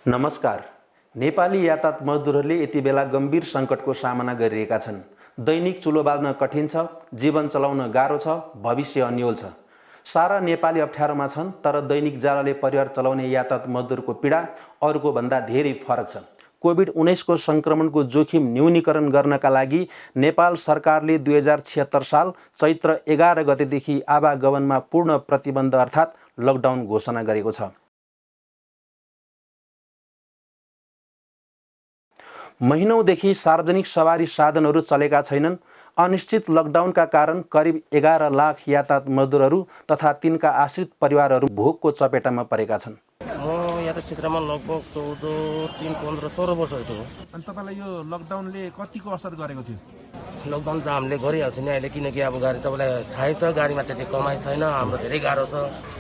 नमस्कार। नेपाली यातायात मजदुरहरूले यति बेला गम्भीर सङ्कटको सामना गरिरहेका छन्। दैनिक चुलो बाल्न कठिन छ, जीवन चलाउन गाह्रो छ, भविष्य अन्योल छ। सारा नेपाली अप्ठ्यारोमा छन्, तर दैनिक जालाले परिवार चलाउने यातायात मजदुरको पीडा अरूको भन्दा धेरै फरक छ। कोभिड-19 को संक्रमणको जोखिम न्यूनीकरण गर्नका लागि नेपाल सरकारले 2076 साल चैत्र 11 गतेदेखि आवागमनमा पूर्ण प्रतिबन्ध अर्थात् लकडाउन घोषणा गरेको छ। महिनौदेखि सार्वजनिक सवारी साधनहरू चलेका छैनन्। अनिश्चित लकडाउनका कारण करिब 11 लाख यातायात मजदुरहरू तथा तिनका आश्रित परिवारहरू भोकको चपेटामा परेका छन्। म यातायात क्षेत्रमा लगभग 14, 3, 15, 16 वर्ष भयो। अनि तपाईलाई यो लकडाउनले कतिको असर गरेको थियो? लकडाउन त हामीले गरिहाल्छ नि अहिले, किनकि अब गाडी तपाईँलाई थाहै छ, गाडीमा त्यति कमाइ छैन, हाम्रो धेरै गाह्रो छ।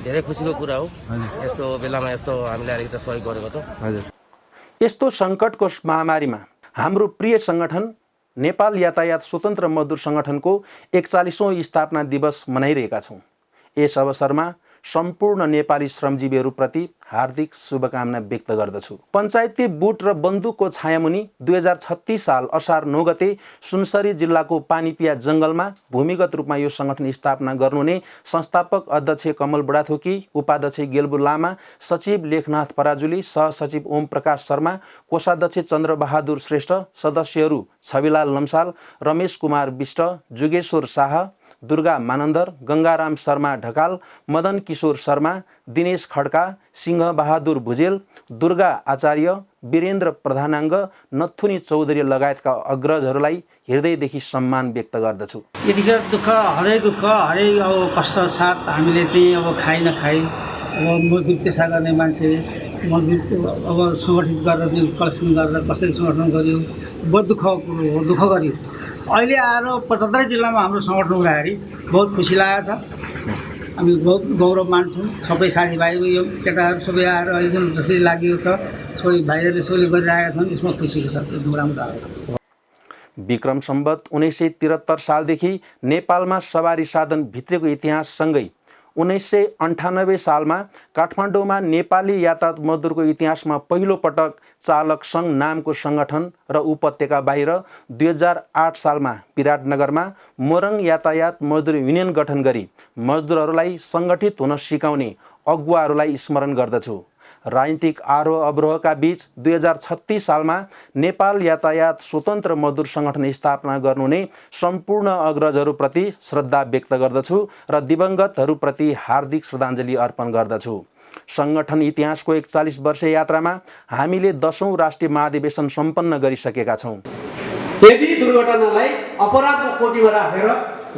धेरै खुसीको कुरा हो यस्तो बेलामा यस्तो हामीले अलिकति सहयोग गरेको त। यस्तो सङ्कटको महामारीमा हाम्रो प्रिय सङ्गठन नेपाल यातायात स्वतन्त्र मजदुर सङ्गठनको 41औं स्थापना दिवस मनाइरहेका छौँ। यस अवसरमा सम्पूर्ण नेपाली श्रमजीवीहरूप्रति हार्दिक शुभकामना व्यक्त गर्दछु। पञ्चायती बुट र बन्दुकको छायामुनि 2036 साल असार 9 गते सुनसरी जिल्लाको पानीपिया जङ्गलमा भूमिगत रूपमा यो सङ्गठन स्थापना गर्नुहुने संस्थापक अध्यक्ष कमल बुढाथोकी, उपाध्यक्ष गेल्बु लामा, सचिव लेखनाथ पराजुली, सहसचिव ओम प्रकाश शर्मा, कोषाध्यक्ष चन्द्रबहादुर श्रेष्ठ, सदस्यहरू छविलाल लम्साल, रमेश कुमार विष्ट, जुगेश्वर शाह, दुर्गा मानन्दर, गङ्गाराम शर्मा ढकाल, मदन किशोर शर्मा, दिनेश खड्का, सिंह बहादुर भुजेल, दुर्गा आचार्य, वीरेन्द्र प्रधानाङ्ग, नथुनी चौधरी लगायतका अग्रजहरूलाई हृदयदेखि सम्मान व्यक्त गर्दछु। यतिखेर हरेक दुःख हरेक अब कष्ट साथ हामीले चाहिँ अब खाइ नखाइ अब मजदुर पेसा गर्ने मान्छे मजदुर अब सङ्गठित गरेर कलेक्सन गरेर कसरी सङ्गठन गर्यो, बहुत दुःख गर्यो। अहिले आएर 75 जिल्लामा हाम्रो सङ्गठन हुँदाखेरि बहुत खुसी लागेको छ। हामी बहुत गौरव मान्छौँ। सबै साथीभाइ यो केटाहरू सबै आएर अहिले जसरी लागेको छ, सबै भाइहरूले सबैले गरिरहेका छन्, यसमा खुसीको छ। त्यो राम्रो। विक्रम सम्वत 1973 सालदेखि नेपालमा सवारी साधन भित्रेको इतिहाससँगै 1998 सालमा काठमाडौँमा नेपाली यातायात मजदुरको इतिहासमा पहिलो पटक चालक सङ्घ नामको सङ्गठन र उपत्यका बाहिर 2008 सालमा विराटनगरमा मोरङ यातायात मजदुर युनियन गठन गरी मजदुरहरूलाई सङ्गठित हुन सिकाउने अगुवाहरूलाई स्मरण गर्दछु। राजनीतिक आरोह अवरोहका बीच 2036 सालमा नेपाल यातायात स्वतन्त्र मजदुर सङ्गठन स्थापना गर्नुहुने सम्पूर्ण अग्रजहरूप्रति श्रद्धा व्यक्त गर्दछु र दिवंगतहरूप्रति हार्दिक श्रद्धाञ्जली अर्पण गर्दछु। सङ्गठन इतिहासको 41 वर्ष यात्रामा हामीले 10औं राष्ट्रिय महाधिवेशन सम्पन्न गरिसकेका छौँ। यदि दुर्घटनालाई अपराधको कोटीमा राखेर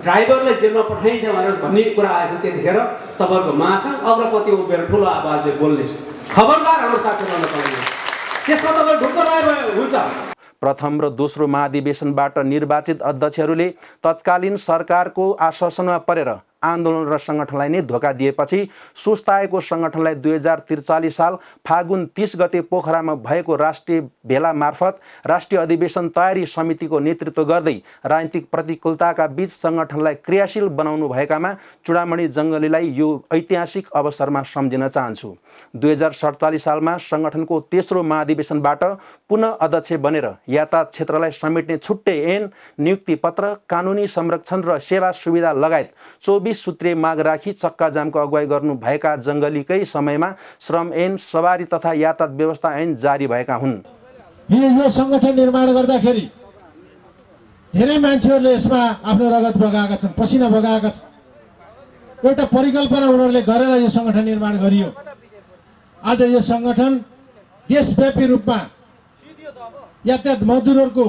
ड्राइभरलाई जेलमा पठाइन्छ भन्ने कुरा आएको त्यतिखेर तपाईँको महासङ्घ अग्रपति उभिएर ठुलो आवाजले बोल्नेछ। खबरदार हाम्रो साथी बन्न पाइन्छ। त्यसमा तपाईँ ढुक्क रहे हुन्छ। प्रथम र दोस्रो महाधिवेशनबाट निर्वाचित अध्यक्षहरूले तत्कालीन सरकारको आश्वासनमा परेर आन्दोलन र सङ्गठनलाई नै धोका दिएपछि सुस्ताएको सङ्गठनलाई 2043 साल फागुन 30 गते पोखरामा भएको राष्ट्रिय भेला मार्फत राष्ट्रिय अधिवेशन तयारी समितिको नेतृत्व गर्दै राजनीतिक प्रतिकूलताका बीच सङ्गठनलाई क्रियाशील बनाउनु भएकामा चुडामणि जङ्गलीलाई यो ऐतिहासिक अवसरमा सम्झिन चाहन्छु। 2047 सालमा सङ्गठनको तेस्रो महाधिवेशनबाट पुनः अध्यक्ष बनेर यातायात क्षेत्रलाई समेट्ने छुट्टै ऐन, नियुक्ति पत्र, कानुनी संरक्षण र सेवा सुविधा लगायत 24 सूत्रीय माग राखी चक्का जामको अगुवाई गर्नु भएका जङ्गलीकै समयमा श्रम ऐन, सवारी तथा यातायात व्यवस्था ऐन जारी भएका हुन्। यो सङ्गठन निर्माण गर्दाखेरि धेरै मान्छेहरूले यसमा आफ्नो रगत बगाएका छन्, पसिना बगाएका छन्। एउटा परिकल्पना उनीहरूले गरेर यो सङ्गठन निर्माण गरियो। आज यो सङ्गठन देशव्यापी रूपमा यातायात मजदुरहरूको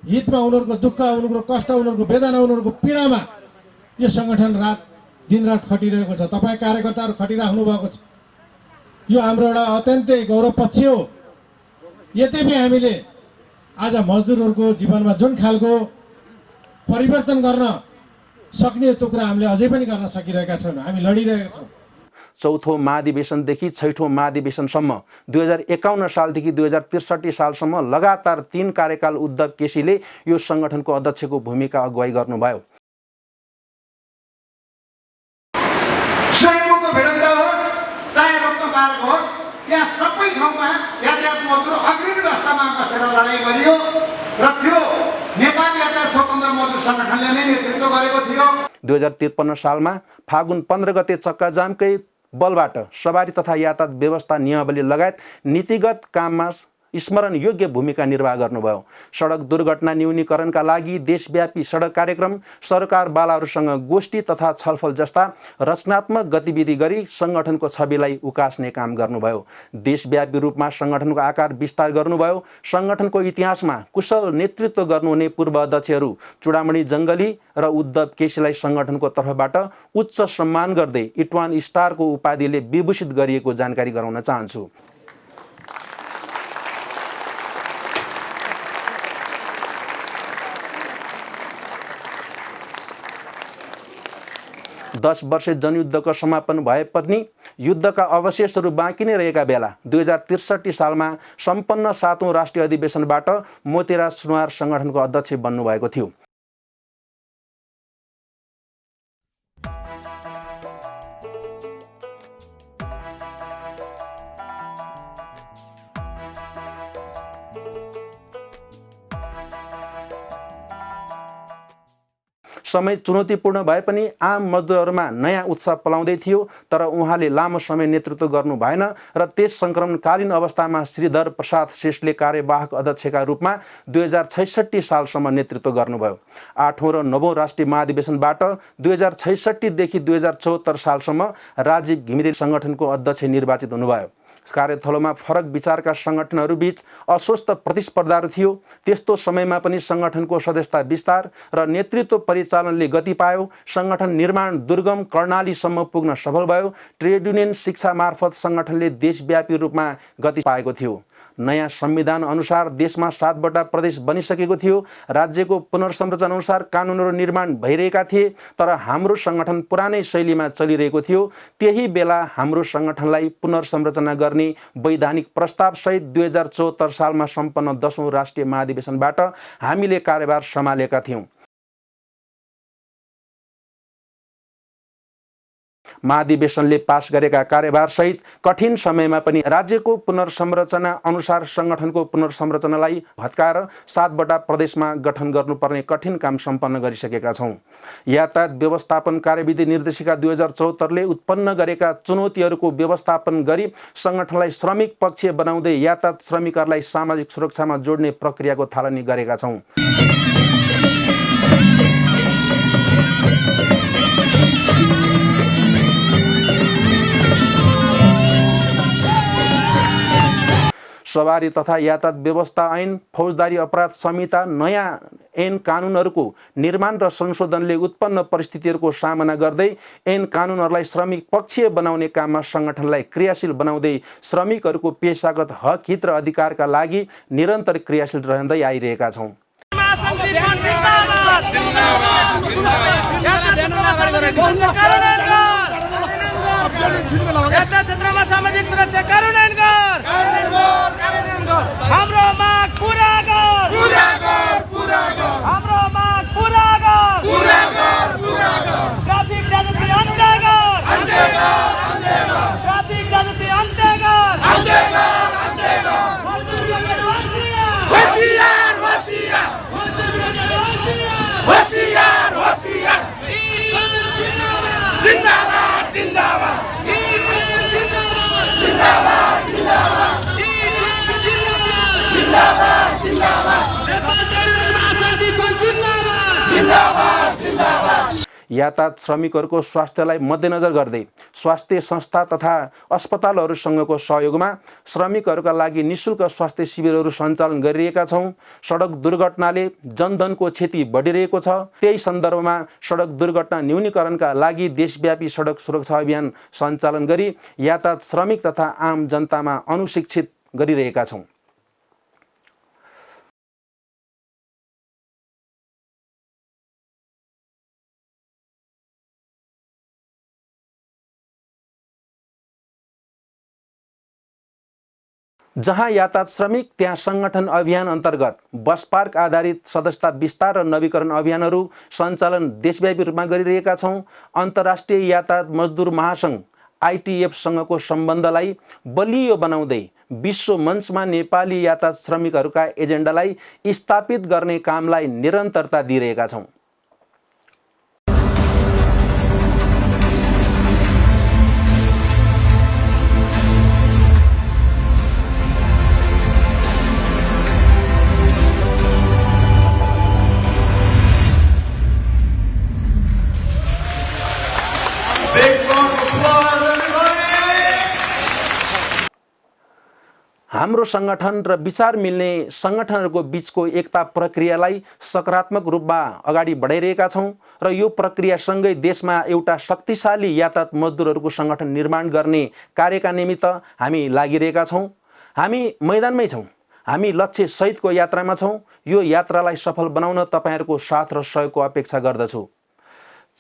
हितमा, उनीहरूको दुःख, उनीहरूको कष्ट, उनीहरूको वेदना, उनीहरूको पीडामा यो सङ्गठन दिनरात खटिरहेको छ। तपाईँ कार्यकर्ताहरू खटिराख्नु भएको छ। यो हाम्रो एउटा अत्यन्तै गौरव पक्ष हो। यद्यपि हामीले आज मजदुरहरूको जीवनमा जुन खालको परिवर्तन गर्न सक्ने त्यो कुरा हामीले अझै पनि गर्न सकिरहेका छौँ। हामी लडिरहेका छौँ। चौथो महाधिवेशनदेखि छैठौँ महाधिवेशनसम्म 2051 सालदेखि 2063 सालसम्म लगातार 3 कार्यकाल उद्धव केसीले यो संगठनको अध्यक्षको भूमिका अगुवाई गर्नुभयो। स्वयंको भिडन्त होस् चाहे रत्न पार्क होस्, त्यहाँ सबै ठाउँमा यातायात मजदुर अग्रिम दस्तामा बसेर लडाइँ गरियो र त्यो नेपाली यातायात स्वतन्त्र मजदुर सङ्गठनले नै नेतृत्व गरेको थियो। 2053 सालमा फागुन 15 गते चक्काजामकै बलबाट सवारी तथा यातायात व्यवस्था नियमावली लगायत नीतिगत काममा स्मरण योग्य भूमिका निर्वाह गर्नुभयो। सडक दुर्घटना न्यूनीकरणका लागि देशव्यापी सडक कार्यक्रम, सरकारवालाहरूसँग गोष्ठी तथा छलफल जस्ता रचनात्मक गतिविधि गरी संगठनको छविलाई उकास्ने काम गर्नुभयो। देशव्यापी रूपमा संगठनको आकार विस्तार गर्नुभयो। संगठनको इतिहासमा कुशल नेतृत्व गर्नुहुने पूर्व अध्यक्षहरू चुडामणि जङ्गली र उद्धव केसीलाई संगठनको तर्फबाट उच्च सम्मान गर्दै इटवान स्टारको उपाधिले विभूषित गरिएको जानकारी गराउन चाहन्छु। दस वर्षे जनयुद्धको समापन भए पनि युद्धका अवशेषहरू बाँकी नै रहेका बेला 2063 सालमा सम्पन्न 7औं राष्ट्रिय अधिवेशनबाट मोतीराज सुनुवार संगठनको अध्यक्ष बन्नुभएको थियो। समय चुनौतीपूर्ण भए पनि आम मजदुरहरूमा नयाँ उत्साह पलाउँदै थियो, तर उहाँले लामो समय नेतृत्व गर्नु भएन र त्यस सङ्क्रमणकालीन अवस्थामा श्रीधर प्रसाद श्रेष्ठले कार्यवाहक अध्यक्षका रूपमा 2066 सालसम्म नेतृत्व गर्नुभयो। 8औं र 9औं राष्ट्रिय महाधिवेशनबाट 2066 देखि 2074 सालसम्म राजीव घिमिरे संगठनको अध्यक्ष निर्वाचित हुनुभयो। कार्यथलोमा फरक विचारका संगठनहरूबीच अस्वस्थ प्रतिस्पर्धाहरू थियो। त्यस्तो समयमा पनि संगठनको सदस्यता विस्तार र नेतृत्व परिचालनले गति पायो। संगठन निर्माण दुर्गम कर्णालीसम्म पुग्न सफल भयो। ट्रेड युनियन शिक्षा मार्फत संगठनले देशव्यापी रूपमा गति पाएको थियो। नयाँ संविधान अनुसार देशमा 7वटा प्रदेश बनिसकेको थियो। राज्यको पुनर्संरचना अनुसार कानुनहरू निर्माण भइरहेका थिए, तर हाम्रो संगठन पुरानै शैलीमा चलिरहेको थियो। त्यही बेला हाम्रो संगठनलाई पुनर्संरचना गर्ने वैधानिक प्रस्ताव सहित 2074 सालमा सम्पन्न 10औं राष्ट्रिय महाधिवेशनबाट हामीले कार्यभार सम्हालेका थियौं। महाधिवेशनले पास गरेका कार्यभार सहित कठिन समयमा पनि राज्यको पुनर्संरचना अनुसार संगठनको पुनर्संरचनालाई भत्काएर 7वटा प्रदेशमा गठन गर्नुपर्ने कठिन काम सम्पन्न गरिसकेका छौं। यातायात व्यवस्थापन कार्यविधि निर्देशिका 2074 ले उत्पन्न गरेका चुनौतीहरूको व्यवस्थापन गरी संगठनलाई श्रमिक पक्षीय बनाउँदै यातायात श्रमिकहरूलाई सामाजिक सुरक्षामा जोड्ने प्रक्रियाको थालनी गरेका छौं। सवारी तथा यातायात व्यवस्था ऐन, फौजदारी अपराध संहिता, नयाँ ऐन कानुनहरूको निर्माण र संशोधनले उत्पन्न परिस्थितिहरूको सामना गर्दै ऐन कानुनहरूलाई श्रमिक पक्षीय बनाउने काममा संगठनलाई क्रियाशील बनाउँदै श्रमिकहरूको पेशागत हक हित र अधिकारका लागि निरन्तर क्रियाशील रहँदै आइरहेका छौं। यातायात क्षेत्रमा सामाजिक सुरक्षा कार्यान्वयन गर, हाम्रो माग पूरा गर, हाम्रो माग पूरा गर, ट्राफिक जागृति अन्त्य गर, ट्राफिक जागृति अन्त्य गर, होशियार होशियार होशियार होशियार, जिंदाबाद जिंदाबाद यातायात श्रमिकहरूको स्वास्थ्यलाई मध्यनजर गर्दै स्वास्थ्य संस्था तथा अस्पतालहरूसँगको सहयोगमा श्रमिकहरूका लागि निःशुल्क स्वास्थ्य शिविरहरू सञ्चालन गरिरहेका छौं। सडक दुर्घटनाले जनधनको क्षति बढिरहेको छ। त्यही सन्दर्भमा सडक दुर्घटना न्यूनीकरणका लागि देशव्यापी सडक सुरक्षा अभियान सञ्चालन गरी यातायात श्रमिक तथा आम जनतामा अनुशिक्षित गरिरहेका छौं। जहाँ यातायात श्रमिक त्यहाँ सङ्गठन अभियान अन्तर्गत बस पार्क आधारित सदस्यता विस्तार र नवीकरण अभियानहरू सञ्चालन देशव्यापी रूपमा गरिरहेका छौँ। अन्तर्राष्ट्रिय यातायात मजदुर महासङ्घ ITF-सँगको सम्बन्धलाई बलियो बनाउँदै विश्व मञ्चमा नेपाली यातायात श्रमिकहरूका एजेन्डालाई स्थापित गर्ने कामलाई निरन्तरता दिइरहेका छौँ। हाम्रो सङ्गठन र विचार मिल्ने सङ्गठनहरूको बीचको एकता प्रक्रियालाई सकारात्मक रूपमा अगाडि बढाइरहेका छौँ र यो प्रक्रियासँगै देशमा एउटा शक्तिशाली यातायात मजदुरहरूको सङ्गठन निर्माण गर्ने कार्यका निमित्त हामी लागिरहेका छौँ। हामी मैदानमै छौँ। हामी लक्ष्य सहितको यात्रामा छौँ। यो यात्रालाई सफल बनाउन तपाईँहरूको साथ र सहयोगको अपेक्षा गर्दछु।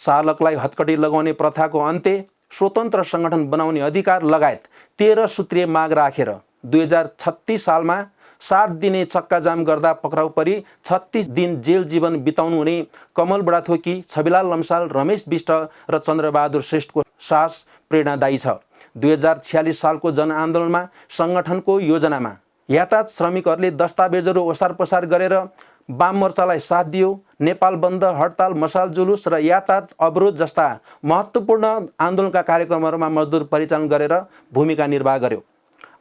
चालकलाई हत्कडी लगाउने प्रथाको अन्त्य, स्वतन्त्र सङ्गठन बनाउने अधिकार लगायत 13 सूत्रीय माग राखेर 2036 सालमा 7 दिने चक्काजाम गर्दा पक्राउ परी 36 दिन जेल जीवन बिताउनु हुने कमल बुढाथोकी, छविलाल लम्साल, रमेश विष्ट र चन्द्रबहादुर श्रेष्ठको साहस प्रेरणादायी छ। 2046 सालको जनआन्दोलनमा सङ्गठनको योजनामा यातायात श्रमिकहरूले दस्तावेजहरू ओसार पसार गरेर वाम मोर्चालाई साथ दियो। नेपाल बन्द, हडताल, मसाल जुलुस र यातायात अवरोध जस्ता महत्त्वपूर्ण आन्दोलनका कार्यक्रमहरूमा मजदुर परिचालन गरेर भूमिका निर्वाह गर्यो।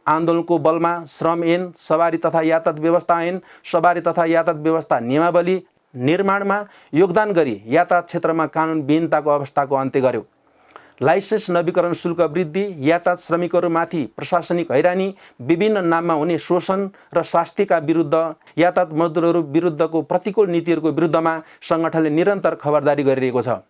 आन्दोलनको बलमा श्रम ऐन, सवारी तथा यातायात व्यवस्था ऐन, सवारी तथा यातायात व्यवस्था नियमावली निर्माणमा योगदान गरी यातायात क्षेत्रमा कानुनविहीनताको अवस्थाको अन्त्य गर्यो। लाइसेन्स नवीकरण शुल्क वृद्धि, यातायात श्रमिकहरूमाथि प्रशासनिक हैरानी, विभिन्न नाममा हुने शोषण र शास्तिका विरुद्ध यातायात मजदुरहरू विरुद्धको प्रतिकूल नीतिहरूको विरुद्धमा सङ्गठनले निरन्तर खबरदारी गरिरहेको छ।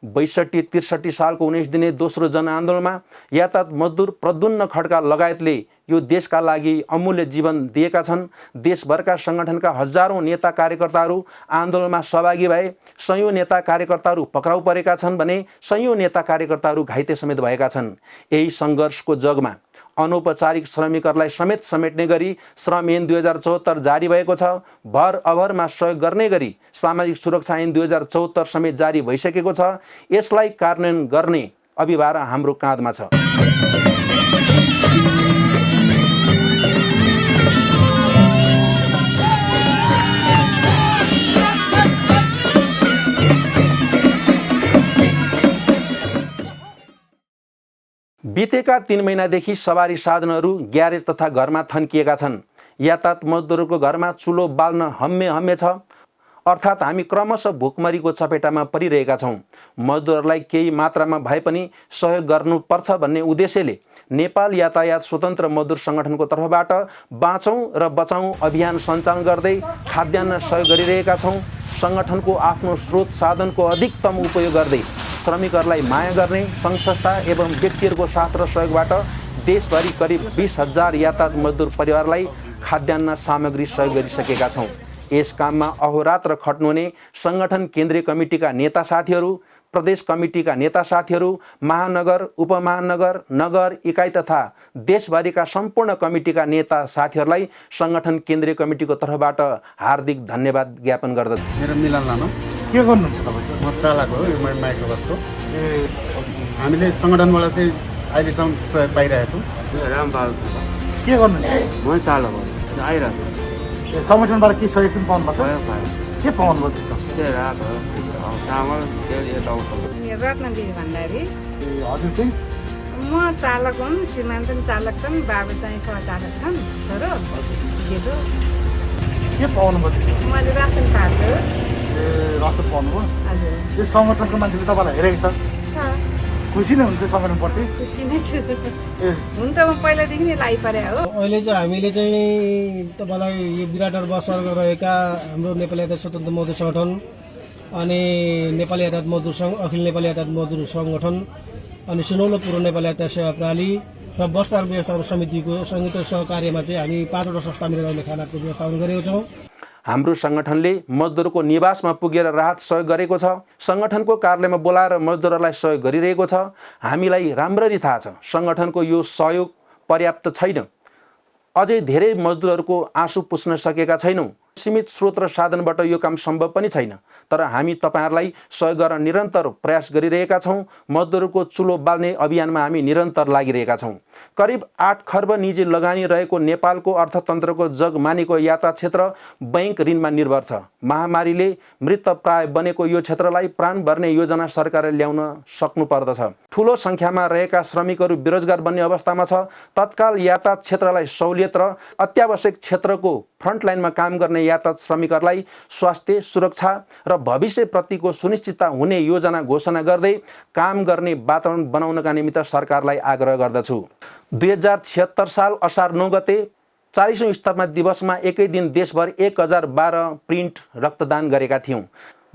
62-63 सालको 19 दिने दोस्रो जनआन्दोलनमा यातायात मजदुर प्रद्युम्न खड्का लगायतले यो देशका लागि अमूल्य जीवन दिएका छन्। देशभरका सङ्गठनका हजारौँ नेता कार्यकर्ताहरू आन्दोलनमा सहभागी भए। सयौँ नेता कार्यकर्ताहरू पक्राउ परेका छन् भने सयौँ नेता कार्यकर्ताहरू घाइते समेत भएका छन्। यही सङ्घर्षको जगमा अनौपचारिक श्रमिकहरूलाई समेत समेट्ने गरी श्रम ऐन 2074 जारी भएको छ। भर अभरमा सहयोग गर्ने गरी सामाजिक सुरक्षा ऐन 2074 समेत जारी भइसकेको छ। यसलाई कार्यान्वयन गर्ने अभिभार हाम्रो काँधमा छ। बितेका 3 महिनादेखि सवारी साधनहरू ग्यारेज तथा घरमा थन्किएका छन्। यातायात मजदुरहरूको घरमा चुलो बाल्न हम्मे छ। अर्थात् हामी क्रमशः भुकमरीको चपेटामा परिरहेका छौँ। मजदुरहरूलाई केही मात्रामा भए पनि सहयोग गर्नुपर्छ भन्ने उद्देश्यले नेपाल यातायात स्वतन्त्र मजदुर सङ्गठनको तर्फबाट बाँचौँ र बचाउँ अभियान सञ्चालन गर्दै खाद्यान्न सहयोग गरिरहेका छौँ। सङ्गठनको आफ्नो स्रोत साधनको अधिकतम उपयोग गर्दै श्रमिकहरूलाई माया गर्ने सङ्घ संस्था एवं व्यक्तिहरूको साथ र सहयोगबाट देशभरि करिब 20,000 यातायात मजदुर परिवारलाई खाद्यान्न सामग्री सहयोग गरिसकेका छौँ। यस काममा अहोरात्र खट्नुहुने सङ्गठन केन्द्रीय कमिटीका नेता साथीहरू, प्रदेश कमिटीका नेता साथीहरू, महानगर, उपमहानगर, नगर इकाइ तथा देशभरिका सम्पूर्ण कमिटीका नेता साथीहरूलाई सङ्गठन केन्द्रीय कमिटीको तर्फबाट हार्दिक धन्यवाद ज्ञापन गर्दछु। मेरो मिलन लामा के गर्नुहुन्छ तपाईँ? म चालक हो, यो माइक्रोबसको। हामीले सङ्गठनबाट चाहिँ अहिलेसम्म सहयोग पाइरहेको छौँ। रामपाल के गर्नुहुन्छ? म चालक हो, आइरहेको छु। सङ्गठनबाट के सहयोग पनि पाउनुभएको छ? के पाउनुभयो त्यस्तो? चामल तेल यताउता। रत्नदेवी भण्डारी। हजुर चाहिँ? म चालक हुँ, श्रीमान पनि चालक छन्, बाबु चाहिँ सहचालक छन्, छोरो जेठो। के पाउनुभयो त्यस्तो? मैले रासन पाएको। रासन पाउनुभयो? हजुर। यो सङ्गठनको मान्छेले तपाईँलाई हेरेको छ? खुसी नै हुन्छ सङ्गठनप्रति? खुसी नै छु। हुन त म पहिलादेखि नै लागिपरे हो। अहिले चाहिँ हामीले चाहिँ तपाईँलाई यो विराटनगर बसमा रहेका हाम्रो नेपाली यातायात स्वतन्त्र मजदुर सङ्गठन अनि नेपाली यातायात मजदुर सङ्घ, अखिल नेपाली यातायात मजदुर सङ्गठन अनि सुनौलो पूर्व नेपाली यातायात सेवा प्रणाली र बस पार्क व्यवस्थापन समितिको संयुक्त सहकार्यमा चाहिँ हामी 5वटा संस्था मिलेर खानाको व्यवस्थापन गरेको छौँ। हाम्रो सङ्गठनले मजदुरको निवासमा पुगेर राहत सहयोग गरेको छ। सङ्गठनको कार्यालयमा बोलाएर मजदुरहरूलाई सहयोग गरिरहेको छ। हामीलाई राम्ररी थाहा छ सङ्गठनको यो सहयोग पर्याप्त छैन। अझै धेरै मजदुरहरूको आँसु पुस्न सकेका छैनौँ। सीमित स्रोत र साधनबाट यो काम सम्भव पनि छैन, तर हामी तपाईहरुलाई सहयोग गर्न निरन्तर प्रयास गरिरहेका छौँ। मजदुरहरूको चुलो बाल्ने अभियानमा हामी निरन्तर लागिरहेका छौँ। करिब 8 खर्ब निजी लगानी रहेको नेपालको अर्थतन्त्रको जग मानेको यातायात क्षेत्र बैंक ऋणमा निर्भर छ। महामारीले मृतप्राय बनेको यो क्षेत्रलाई प्राण भर्ने योजना सरकारले ल्याउन सक्नु पर्दछ। ठूलो संख्यामा रहेका श्रमिकहरू बेरोजगार बन्ने अवस्थामा छ। तत्काल यातायात क्षेत्रलाई सहुलियत र अत्यावश्यक क्षेत्रको फ्रन्टलाइनमा काम गर्ने यातायात श्रमिकहरूलाई स्वास्थ्य सुरक्षा र भविष्यप्रतिको सुनिश्चितता हुने योजना घोषणा गर्दै काम गर्ने वातावरण बनाउनका निमित्त सरकारलाई आग्रह गर्दछु। 2076 साल असार 9 गते 40औं स्थापना दिवसमा एकै दिन देशभर 1012 प्रिन्ट रक्तदान गरेका थियौँ।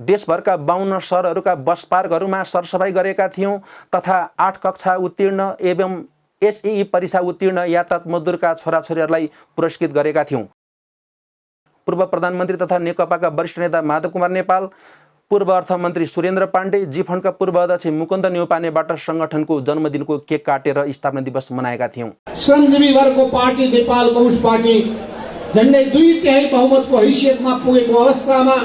देशभरका 52 सहरहरूका बस पार्कहरूमा सरसफाई गरेका थियौँ तथा 8 कक्षा उत्तीर्ण एवं एसई परीक्षा उत्तीर्ण यातायात मजदुरका छोराछोरीहरूलाई पुरस्कृत गरेका थियौँ। पूर्व प्रधानमन्त्री तथा नेकपाका वरिष्ठ नेता माधव कुमार नेपाल, पूर्व अर्थमन्त्री सुरेन्द्र पाण्डे, जी फन्डका पूर्व अध्यक्ष मुकुन्द न्यौपानेबाट संगठनको जन्मदिनको केक काटेर स्थापना दिवस मनाएका थियौँ। श्रमजीवी वर्गको पार्टी नेपाल कम्युनिस्ट पार्टी झन्डै 2/3 बहुमतको हैसियतमा पुगेको अवस्थामा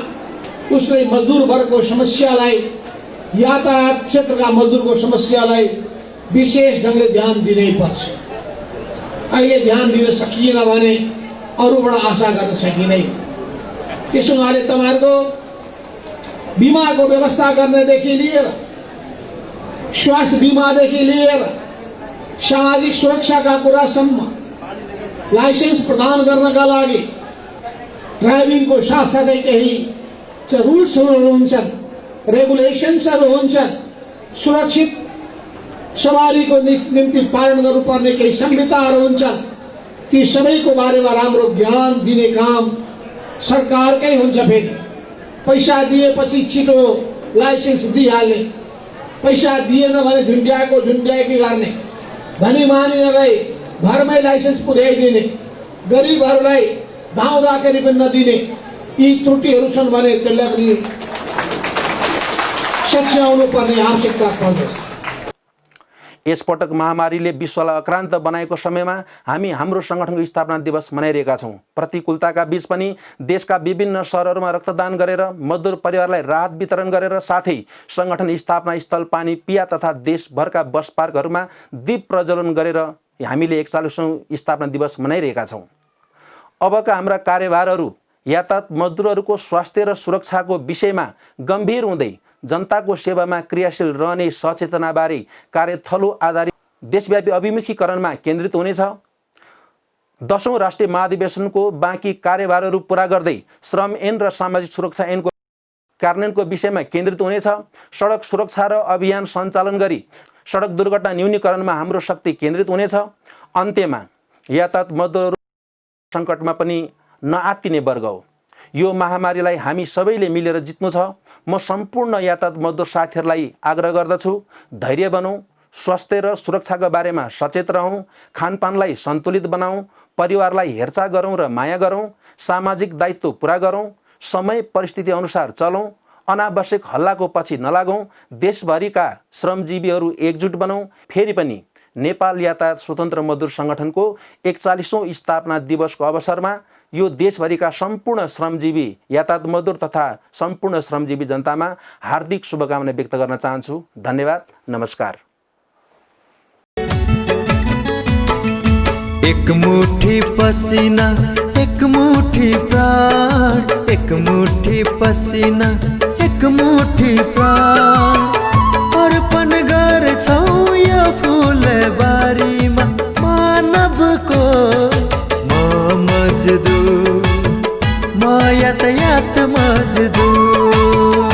उसले मजदुर वर्गको समस्यालाई, यातायात क्षेत्रका मजदुरको समस्यालाई विशेष ढङ्गले ध्यान दिनै पर्छ। अहिले ध्यान दिन सकिएन भने अरूबाट आशा गर्न सकिँदैन। त्यसो हुनाले तपाईहरुको बिमाको व्यवस्था गर्नदेखि लिएर स्वास्थ्य बिमादेखि लिएर सामाजिक सुरक्षाका कुरासम्म, लाइसेन्स प्रदान गर्नका लागि ड्राइभिङको साथसाथै केही रुल्सहरू हुन्छन्, रेगुलेसन्सहरू हुन्छन्, सुरक्षित सवारीको निम्ति पालन गर्नुपर्ने केही संहिताहरू हुन्छन्। ती सबैको बारेमा राम्रो ध्यान दिने काम सरकारकै हुन्छ। फेरि पैसा दिएपछि छिटो लाइसेन्स दिइहाल्ने, पैसा दिएन भने झुन्ड्याएकी गर्ने, धनी मानिसहरूलाई घरमै लाइसेन्स पुर्याइदिने, गरिबहरूलाई धाउँदाखेरि पनि नदिने, यी त्रुटिहरू छन् भने त्यसलाई पनि सच्याउनु पर्ने आवश्यकता पर्दछ। यसपटक महामारीले विश्वलाई अक्रान्त बनाएको समयमा हामी हाम्रो संगठनको स्थापना दिवस मनाइरहेका छौँ। प्रतिकूलताका बीच पनि देशका विभिन्न सहरहरूमा रक्तदान गरेर मजदुर परिवारलाई राहत वितरण गरेर साथै संगठन स्थापना स्थल पानी पिया तथा देशभरका बस पार्कहरूमा दीप प्रज्वलन गरेर हामीले 41औं स्थापना दिवस मनाइरहेका छौँ। अबका हाम्रा कार्यभारहरू यातायात मजदुरहरूको स्वास्थ्य र सुरक्षाको विषयमा गम्भीर हुँदै जनताको सेवामा क्रियाशील रहने सचेतनाबारे कार्यथलो आधारित देशव्यापी अभिमुखीकरणमा केन्द्रित हुनेछ। 10औं राष्ट्रिय महाधिवेशनको बाँकी कार्यभारहरू पूरा गर्दै श्रम ऐन र सामाजिक सुरक्षा ऐनको कार्यान्वयनको विषयमा केन्द्रित हुनेछ। सडक सुरक्षा र अभियान सञ्चालन गरी सडक दुर्घटना न्यूनीकरणमा हाम्रो शक्ति केन्द्रित हुनेछ। अन्त्यमा यातायात मजदुरहरू सङ्कटमा पनि नआत्तिने वर्ग हो। यो महामारीलाई हामी सबैले मिलेर जित्नु छ। म सम्पूर्ण यातायात मजदुर साथीहरूलाई आग्रह गर्दछु, धैर्य बनाऊ, स्वास्थ्य र सुरक्षाका बारेमा सचेत रहौँ, खानपानलाई सन्तुलित बनाऊ, परिवारलाई हेरचाह गरौँ र माया गरौँ, सामाजिक दायित्व पुरा गरौँ, समय परिस्थिति अनुसार चलौँ, अनावश्यक हल्लाको पछि नलागौँ, देशभरिका श्रमजीवीहरू एकजुट बनौँ। फेरि पनि नेपाल यातायात स्वतन्त्र मजदुर सङ्गठनको 41औं स्थापना दिवसको अवसरमा यो देशभरिका सम्पूर्ण श्रमजीवी यातायात मजदुर तथा सम्पूर्ण श्रमजीवी जनतामा हार्दिक शुभकामना व्यक्त गर्न चाहन्छु। धन्यवाद, नमस्कार। एक मुट्ठी पसीना, एक मुट्ठी प्राण, एक मुट्ठी पसीना, एक मुट्ठी प्राण अर्पण गर्छौं यो फुलबारीमा मानवको। म मजदुर, म यातायात मजदुर,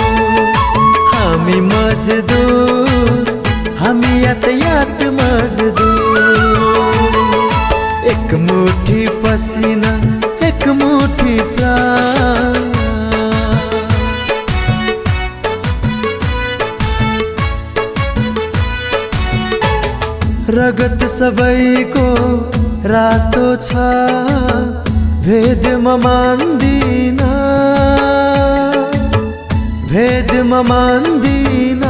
हामी मजदुर, हामी यातायात मजदुर। एक मुट्ठी पसीना, एक मुट्ठी प्राण। रगत सबैको रातो छ, भेदमा मान्दिन, भेदमा मान्दिन।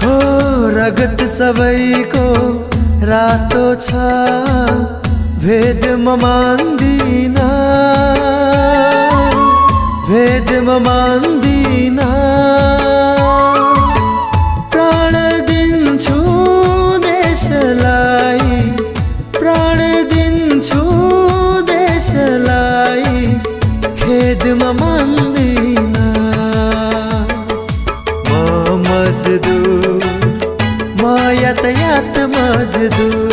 हो रगत सबैको रातो छ भेद म मान्दिन भेद म मान्दिन प्राण दिन्छु देशलाई प्राण दिन्छु देशलाई खेद म मान्दिन म मजदुर म यातायात मजदुर